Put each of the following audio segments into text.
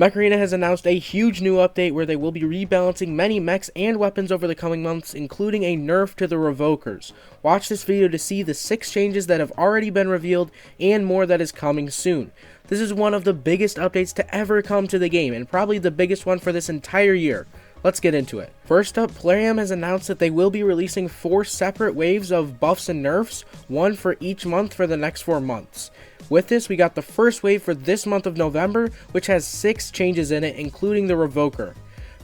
Mech Arena has announced a huge new update where they will be rebalancing many mechs and weapons over the coming months, including a nerf to the Revokers. Watch this video to see the 6 changes that have already been revealed and more that is coming soon. This is one of the biggest updates to ever come to the game, and probably the biggest one for this entire year. Let's get into it. First up, Plarium has announced that they will be releasing 4 separate waves of buffs and nerfs, one for each month for the next 4 months. With this, we got the first wave for this month of November, which has 6 changes in it, including the Revoker.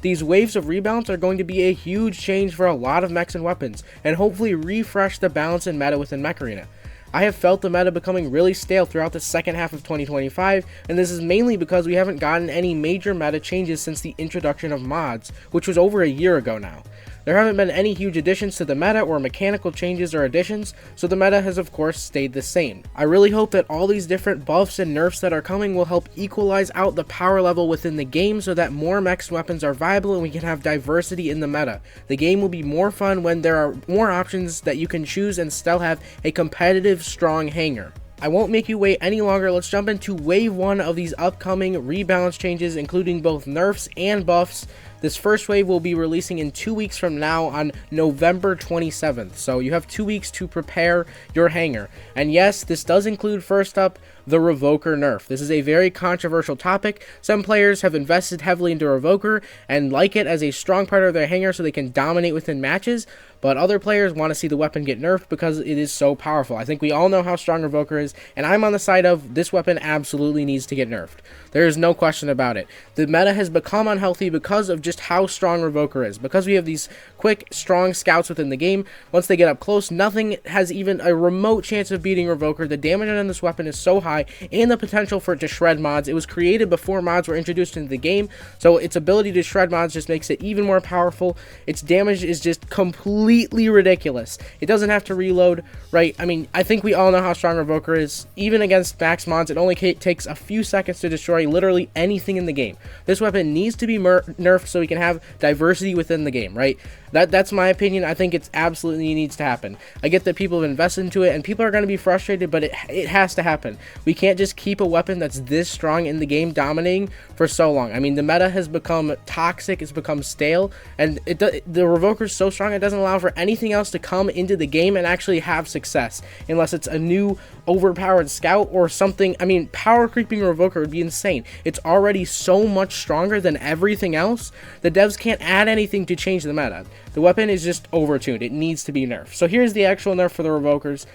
These waves of rebalance are going to be a huge change for a lot of mechs and weapons, and hopefully refresh the balance and meta within Mech Arena. I have felt the meta becoming really stale throughout the second half of 2025, and this is mainly because we haven't gotten any major meta changes since the introduction of mods, which was over a year ago now. There haven't been any huge additions to the meta or mechanical changes or additions, so the meta has of course stayed the same. I really hope that all these different buffs and nerfs that are coming will help equalize out the power level within the game so that more mechs and weapons are viable and we can have diversity in the meta. The game will be more fun when there are more options that you can choose and still have a competitive, strong hanger. I won't make you wait any longer. Let's jump into wave 1 of these upcoming rebalance changes, including both nerfs and buffs. This first wave will be releasing in 2 weeks from now on November 27th, so you have 2 weeks to prepare your hanger. And yes, this does include, first up, the Revoker nerf. This is a very controversial topic. Some players have invested heavily into Revoker and like it as a strong part of their hanger so they can dominate within matches, but other players want to see the weapon get nerfed because it is so powerful. I think we all know how strong Revoker is, and I'm on the side of this weapon absolutely needs to get nerfed. There is no question about it. The meta has become unhealthy because of just how strong Revoker is. Because we have these quick, strong scouts within the game, once they get up close, nothing has even a remote chance of beating Revoker. The damage on this weapon is so high, and the potential for it to shred mods. It was created before mods were introduced into the game, so its ability to shred mods just makes it even more powerful. Its damage is just completely ridiculous. It doesn't have to reload, right? I mean, I think we all know how strong Revoker is. Even against max mods, it only takes a few seconds to destroy literally anything in the game. This weapon needs to be nerfed so we can have diversity within the game, right? That's my opinion. I think it's absolutely needs to happen. I get that people have invested into it and people are going to be frustrated, but it has to happen. We can't just keep a weapon that's this strong in the game dominating for so long. I mean, the meta has become toxic, it's become stale, and the Revoker is so strong it doesn't allow for anything else to come into the game and actually have success unless it's a new overpowered scout or something. I mean, power creeping Revoker would be insane. It's already so much stronger than everything else. The devs can't add anything to change the meta. The weapon is just overtuned. It needs to be nerfed. So here's the actual nerf for the Revokers.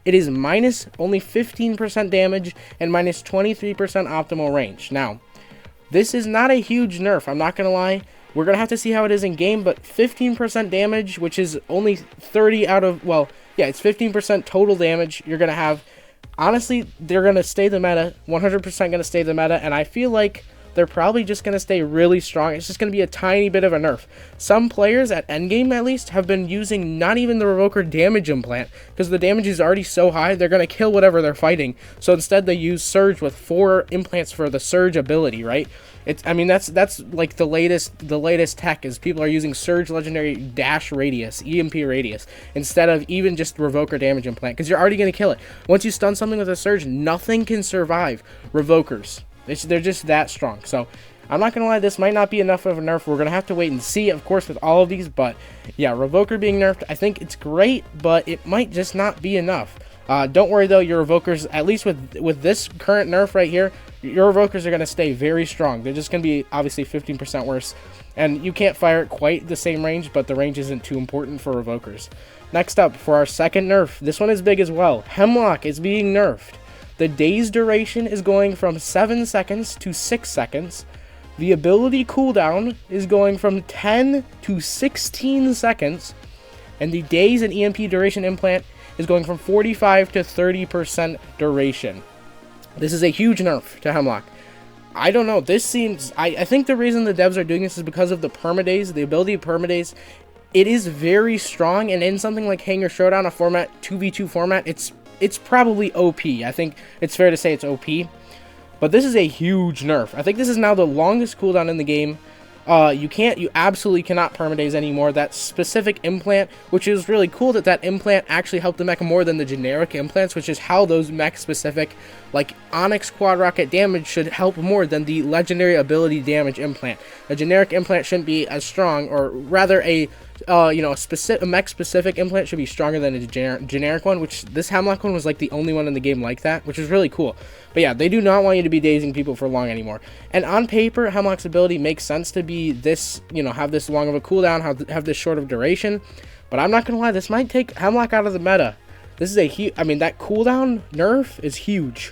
It is minus only 15% damage and minus 23% optimal range. Now, this is not a huge nerf, I'm not going to lie. We're going to have to see how it is in game, but 15% damage, which is only 30 out of, well, yeah, it's 15% total damage you're going to have. Honestly, they're going to stay the meta, 100% going to stay the meta, and I feel like they're probably just going to stay really strong. It's just going to be a tiny bit of a nerf. Some players at endgame, at least, have been using not even the Revoker damage implant because the damage is already so high, they're going to kill whatever they're fighting. So instead, they use Surge with 4 implants for the Surge ability, right? I mean, that's like the latest tech is people are using Surge Legendary Dash Radius, EMP Radius, instead of even just Revoker damage implant because you're already going to kill it. Once you stun something with a Surge, nothing can survive Revokers. They're just that strong. So I'm not going to lie, this might not be enough of a nerf. We're going to have to wait and see, of course, with all of these. But yeah, Revoker being nerfed, I think it's great, but it might just not be enough. Don't worry, though, your Revokers, at least with this current nerf right here, your Revokers are going to stay very strong. They're just going to be, obviously, 15% worse. And you can't fire at quite the same range, but the range isn't too important for Revokers. Next up, for our second nerf, this one is big as well. Hemlock is being nerfed. The day's duration is going from 7 seconds to 6 seconds. The ability cooldown is going from 10 to 16 seconds. And the days and EMP duration implant is going from 45 to 30% duration. This is a huge nerf to Hemlock. I don't know. This seems... I think the reason the devs are doing this is because of the permadays, the ability of permadays. It is very strong, and in something like Hanger Showdown, a format, 2v2 format, it's probably OP. I think it's fair to say it's OP. But this is a huge nerf. I think this is now the longest cooldown in the game. You absolutely cannot permadaze anymore. That specific implant, which is really cool that implant actually helped the mech more than the generic implants, which is how those mech specific like Onyx Quad Rocket damage should help more than the legendary ability damage implant. A generic implant shouldn't be as strong, or rather a a mech specific implant should be stronger than a generic one, which this Hemlock one was like the only one in the game like that, which is really cool. But yeah, they do not want you to be dazing people for long anymore. And on paper, Hemlock's ability makes sense to be this, have this long of a cooldown, have this short of duration. But I'm not gonna lie, this might take Hemlock out of the meta. This is a huge, that cooldown nerf is huge.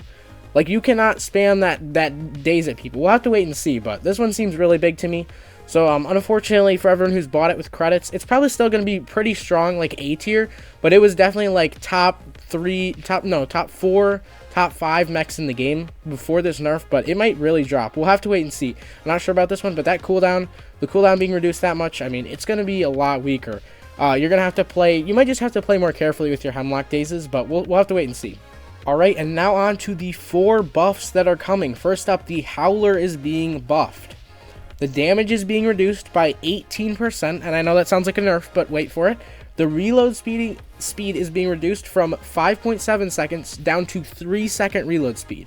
Like, you cannot spam that daze at people. We'll have to wait and see, but this one seems really big to me. So, unfortunately, for everyone who's bought it with credits, it's probably still going to be pretty strong, like A tier, but it was definitely like top 4, top 5 mechs in the game before this nerf, but it might really drop. We'll have to wait and see. I'm not sure about this one, but that cooldown, the cooldown being reduced that much, it's going to be a lot weaker. You're going to have to play, you might just have to play more carefully with your Hemlock dazes, but we'll have to wait and see. Alright, and now on to the 4 buffs that are coming. First up, the Howler is being buffed. The damage is being reduced by 18%, and I know that sounds like a nerf, but wait for it. The reload speed is being reduced from 5.7 seconds down to 3-second reload speed.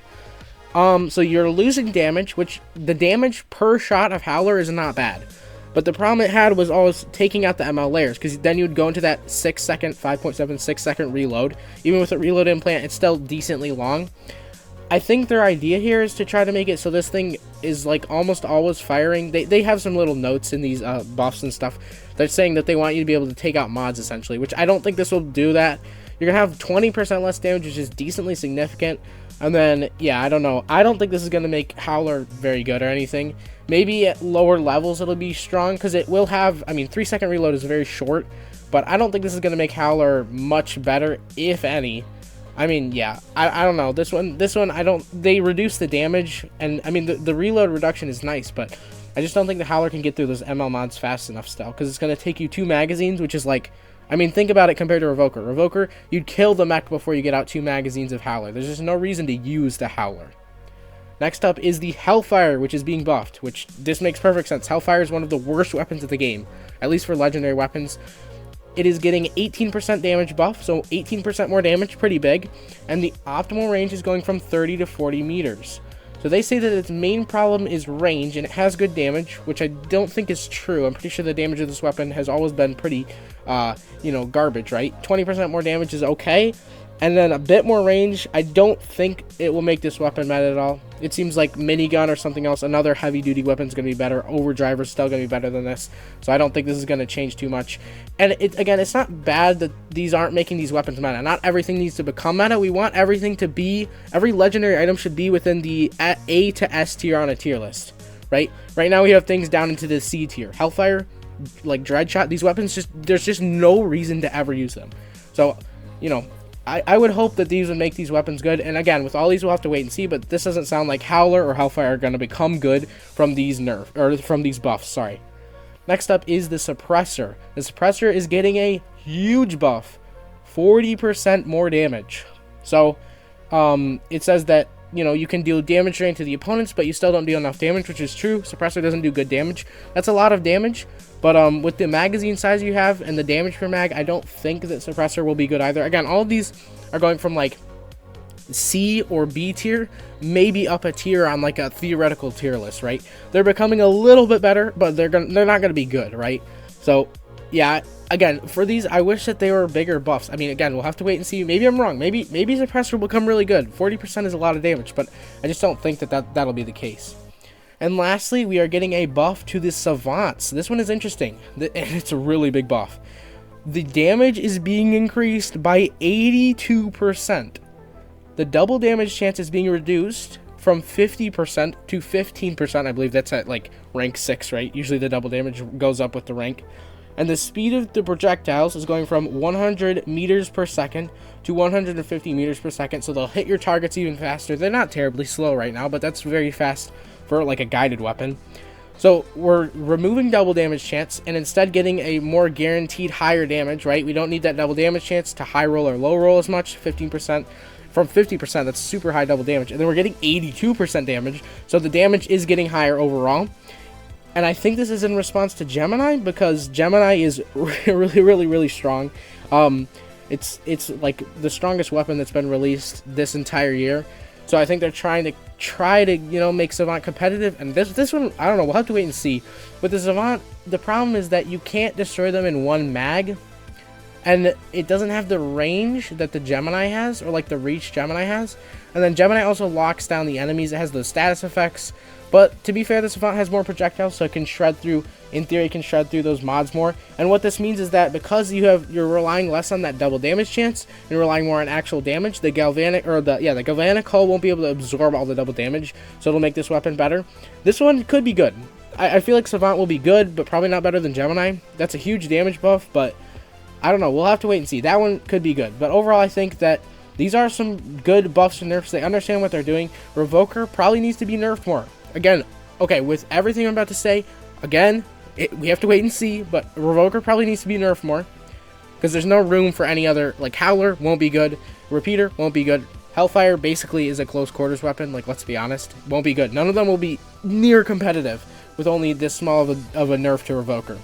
So you're losing damage, which the damage per shot of Howler is not bad. But the problem it had was always taking out the ML layers, because then you would go into that 6-second, 6-second reload. Even with a reload implant, it's still decently long. I think their idea here is to try to make it so this thing is like almost always firing. They have some little notes in these buffs and stuff. They're saying that they want you to be able to take out mods, essentially, which I don't think this will do that. You're going to have 20% less damage, which is decently significant. And then, yeah, I don't know. I don't think this is going to make Howler very good or anything. Maybe at lower levels it'll be strong, because it will have, 3-second reload is very short. But I don't think this is going to make Howler much better, if any. Yeah, I don't know. This one, they reduce the damage, and, the reload reduction is nice, but I just don't think the Howler can get through those ML mods fast enough still, because it's going to take you 2 magazines, which is like, think about it compared to Revoker. Revoker, you'd kill the mech before you get out 2 magazines of Howler. There's just no reason to use the Howler. Next up is the Hellfire, which is being buffed, which this makes perfect sense. Hellfire is one of the worst weapons of the game, at least for legendary weapons. It is getting 18% damage buff, so 18% more damage, pretty big, and the optimal range is going from 30 to 40 meters. So they say that its main problem is range, and it has good damage, which I don't think is true. I'm pretty sure the damage of this weapon has always been pretty, garbage, right? 20% more damage is okay, and then a bit more range. I don't think it will make this weapon meta at all. It seems like minigun or something else, another heavy-duty weapon is going to be better. Overdrive is still going to be better than this, so I don't think this is going to change too much. And again, it's not bad that these aren't making these weapons meta. Not everything needs to become meta. We want everything to be, every legendary item should be within the A to S tier on a tier list, right? Right now we have things down into the C tier. Hellfire, like Dreadshot, these weapons, there's just no reason to ever use them. So, I would hope that these would make these weapons good, and again, with all these we'll have to wait and see, but this doesn't sound like Howler or Hellfire are going to become good from these from these buffs, sorry. Next up is the Suppressor. The Suppressor is getting a huge buff, 40% more damage. So, it says that, you can deal damage drain to the opponents, but you still don't deal enough damage, which is true. Suppressor doesn't do good damage. That's a lot of damage, but with the magazine size you have and the damage per mag, I don't think that Suppressor will be good either. Again, all of these are going from like C or B tier, maybe up a tier on like a theoretical tier list, right? They're becoming a little bit better, but they're not gonna be good, right? So yeah, again, for these, I wish that they were bigger buffs. Again, we'll have to wait and see. Maybe I'm wrong. Maybe Suppressor will become really good. 40% is a lot of damage, but I just don't think that'll be the case. And lastly, we are getting a buff to the Savants. This one is interesting. It's a really big buff. The damage is being increased by 82%. The double damage chance is being reduced from 50% to 15%. I believe that's at like rank 6, right? Usually the double damage goes up with the rank. And the speed of the projectiles is going from 100 meters per second to 150 meters per second, so they'll hit your targets even faster. They're not terribly slow right now, but that's very fast for like a guided weapon. So we're removing double damage chance and instead getting a more guaranteed higher damage, right? We don't need that double damage chance to high roll or low roll as much, 15%. From 50%, that's super high double damage. And then we're getting 82% damage, so the damage is getting higher overall. And I think this is in response to Gemini, because Gemini is really strong. It's like the strongest weapon that's been released this entire year. So I think they're trying to you know, make Savant competitive. And this one, I don't know, we'll have to wait and see. With the Savant, the problem is that you can't destroy them in one mag, and it doesn't have the range that the Gemini has, or like the reach Gemini has. And then Gemini also locks down the enemies. It has the status effects. But to be fair, the Savant has more projectiles, so it can shred through, in theory, it can shred through those mods more. And what this means is that because you're relying less on that double damage chance, and you're relying more on actual damage, the galvanic, or the galvanic hull won't be able to absorb all the double damage, so it'll make this weapon better. This one could be good. I feel like Savant will be good, but probably not better than Gemini. That's a huge damage buff, but I don't know. We'll have to wait and see. That one could be good. But overall, I think that these are some good buffs and nerfs. They understand what they're doing. Revoker probably needs to be nerfed more. Again, okay, with everything I'm about to say, again, we have to wait and see, but Revoker probably needs to be nerfed more, because there's no room for any other, like Howler won't be good, Repeater won't be good, Hellfire basically is a close quarters weapon, like let's be honest, won't be good. None of them will be near competitive with only this small of a nerf to Revoker.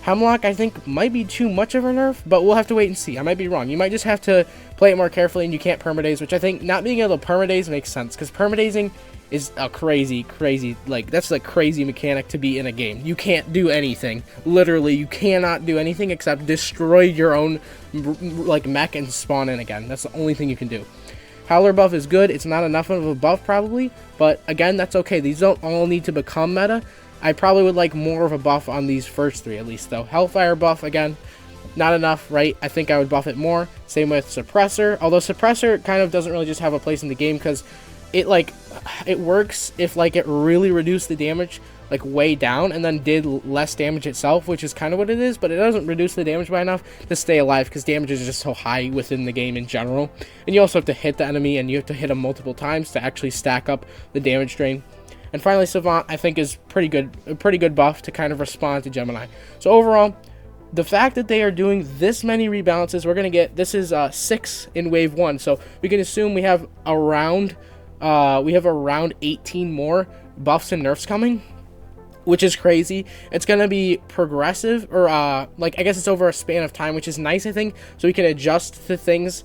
Hemlock, I think, might be too much of a nerf, but we'll have to wait and see. I might be wrong. You might just have to play it more carefully, and you can't permadaze, which I think not being able to permadaze makes sense, because permadazing is a crazy, like, that's a crazy mechanic to be in a game. You can't do anything. Literally, you cannot do anything except destroy your own, like, mech and spawn in again. That's the only thing you can do. Howler buff is good. It's not enough of a buff, probably, but, again, that's okay. These don't all need to become meta. I probably would like more of a buff on these first three, at least, though. Hellfire buff, again, not enough, right? I think I would buff it more. Same with Suppressor, although Suppressor kind of doesn't really just have a place in the game, because it, like, it works if, like, it really reduced the damage, like, way down, and then did less damage itself, which is kind of what it is, but it doesn't reduce the damage by enough to stay alive, because damage is just so high within the game in general. And you also have to hit the enemy, and you have to hit them multiple times to actually stack up the damage drain. And finally, Savant, I think, is a pretty good buff to kind of respond to Gemini. So overall, the fact that they are doing this many rebalances, we're going to get, this is 6 in wave 1, so we can assume we have around 18 more buffs and nerfs coming, which is crazy. It's going to be progressive, or like, I guess it's over a span of time, which is nice, I think, so we can adjust to things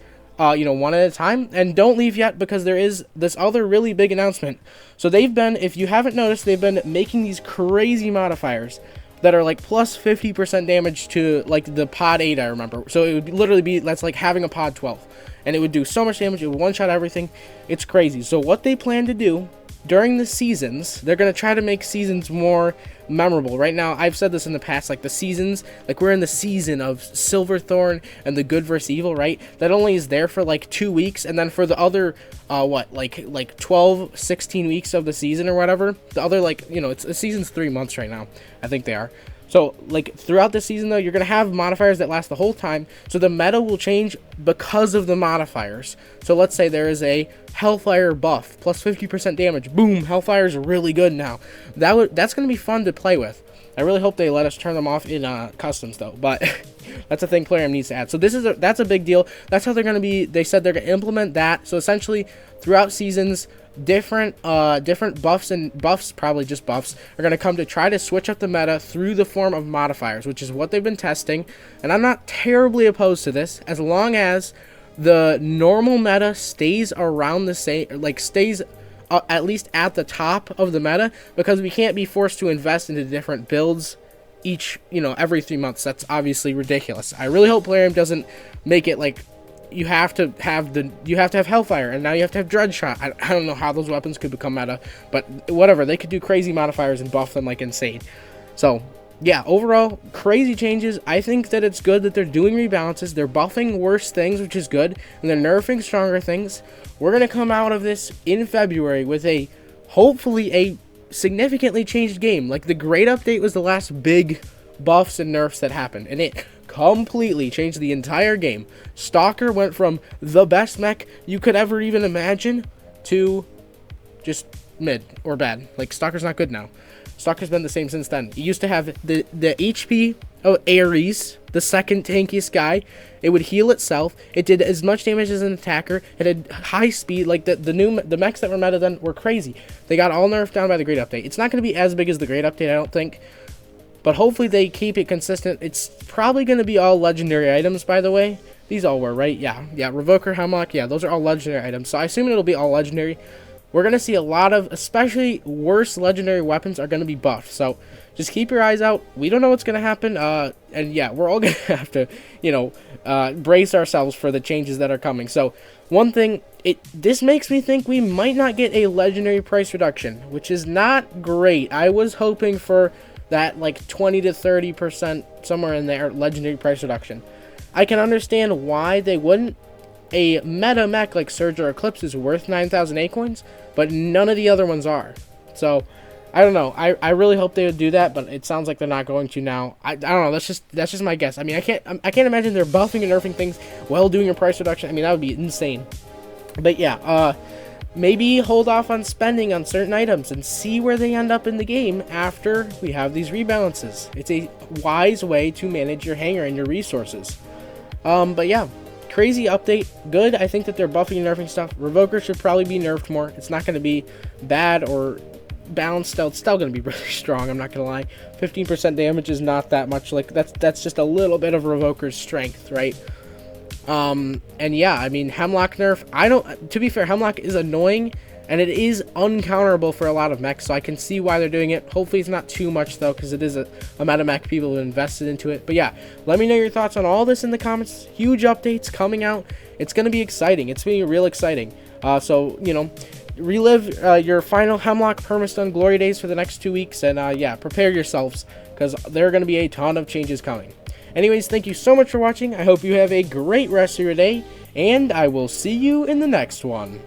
you know, one at a time. And don't leave yet, because there is this other really big announcement. So they've been, if you haven't noticed, they've been making these crazy modifiers that are like plus 50% damage to like the pod 8, I remember. So it would literally be, that's like having a pod 12, and it would do so much damage. It would one-shot everything. It's crazy. So what they plan to do during the seasons, they're going to try to make seasons more memorable. Right now, I've said this in the past, like the seasons, like we're in the season of Silverthorn and the good versus evil, right? That only is there for like 2 weeks, and then for the other like 12, 16 weeks of the season or whatever, the other, like, you know, it's the season's 3 months right now, I think they are. So, like, throughout the season, though, you're going to have modifiers that last the whole time, so the meta will change because of the modifiers. So, let's say there is a Hellfire buff, plus 50% damage. Boom, Hellfire's really good now. That's going to be fun to play with. I really hope they let us turn them off in customs, though, but that's a thing Plarium needs to add. So, that's a big deal. That's how they're going to be, they said they're going to implement that. So, essentially, throughout seasons, different buffs, probably just buffs, are going to come to try to switch up the meta through the form of modifiers, which is what they've been testing. And I'm not terribly opposed to this, as long as the normal meta stays around the same, like stays at least at the top of the meta, because we can't be forced to invest into different builds each, you know, every 3 months. That's obviously ridiculous. I really hope Plarium doesn't make it like you have to have Hellfire, and now you have to have Dreadshot. I don't know how those weapons could become meta, but whatever. They could do crazy modifiers and buff them like insane. So, yeah, overall, crazy changes. I think that it's good that they're doing rebalances. They're buffing worse things, which is good, and they're nerfing stronger things. We're going to come out of this in February with hopefully a significantly changed game. Like, the Great Update was the last big buffs and nerfs that happened, and it completely changed the entire game. Stalker went from the best mech you could ever even imagine to just mid or bad. Like, Stalker's not good now. Stalker's been the same since then. It used to have the HP of Ares, the second tankiest guy. It would heal itself. It did as much damage as an attacker. It had high speed. Like, the mechs that were meta then were crazy. They got all nerfed down by the Great Update. It's not going to be as big as the Great Update, I don't think, but hopefully they keep it consistent. It's probably going to be all legendary items, by the way. These all were, right? Yeah, Revoker, Hemlock, yeah, those are all legendary items. So I assume it'll be all legendary. We're going to see a lot of, especially worse legendary weapons are going to be buffed. So just keep your eyes out. We don't know what's going to happen. And yeah, we're all going to have to, brace ourselves for the changes that are coming. So one thing, this makes me think we might not get a legendary price reduction, which is not great. I was hoping for that like 20 to 30%, somewhere in there, legendary price reduction. I can understand why they wouldn't. A meta mech like Surge or Eclipse is worth 9,000 Acorns, but none of the other ones are. So, I don't know. I really hope they would do that, but it sounds like they're not going to now. I don't know. That's just my guess. I mean, I can't imagine they're buffing and nerfing things while doing a price reduction. I mean, that would be insane. But yeah, maybe hold off on spending on certain items and see where they end up in the game after we have these rebalances. It's a wise way to manage your hangar and your resources. But yeah. Crazy update. Good. I think that they're buffing and nerfing stuff. Revoker should probably be nerfed more. It's not going to be bad or balanced still. It's still going to be really strong. I'm not going to lie. 15% damage is not that much. Like that's just a little bit of Revoker's strength, right? And yeah, I mean Hemlock nerf. To be fair, Hemlock is annoying and it is uncounterable for a lot of mechs. So I can see why they're doing it. Hopefully it's not too much though, because it is a amount of mech people who invested into it. But yeah, let me know your thoughts on all this in the comments. Huge updates coming out. It's going to be exciting. It's being real exciting. So, relive your final Hemlock Permastone glory days for the next 2 weeks. And yeah, prepare yourselves because there are going to be a ton of changes coming. Anyways, thank you so much for watching. I hope you have a great rest of your day. And I will see you in the next one.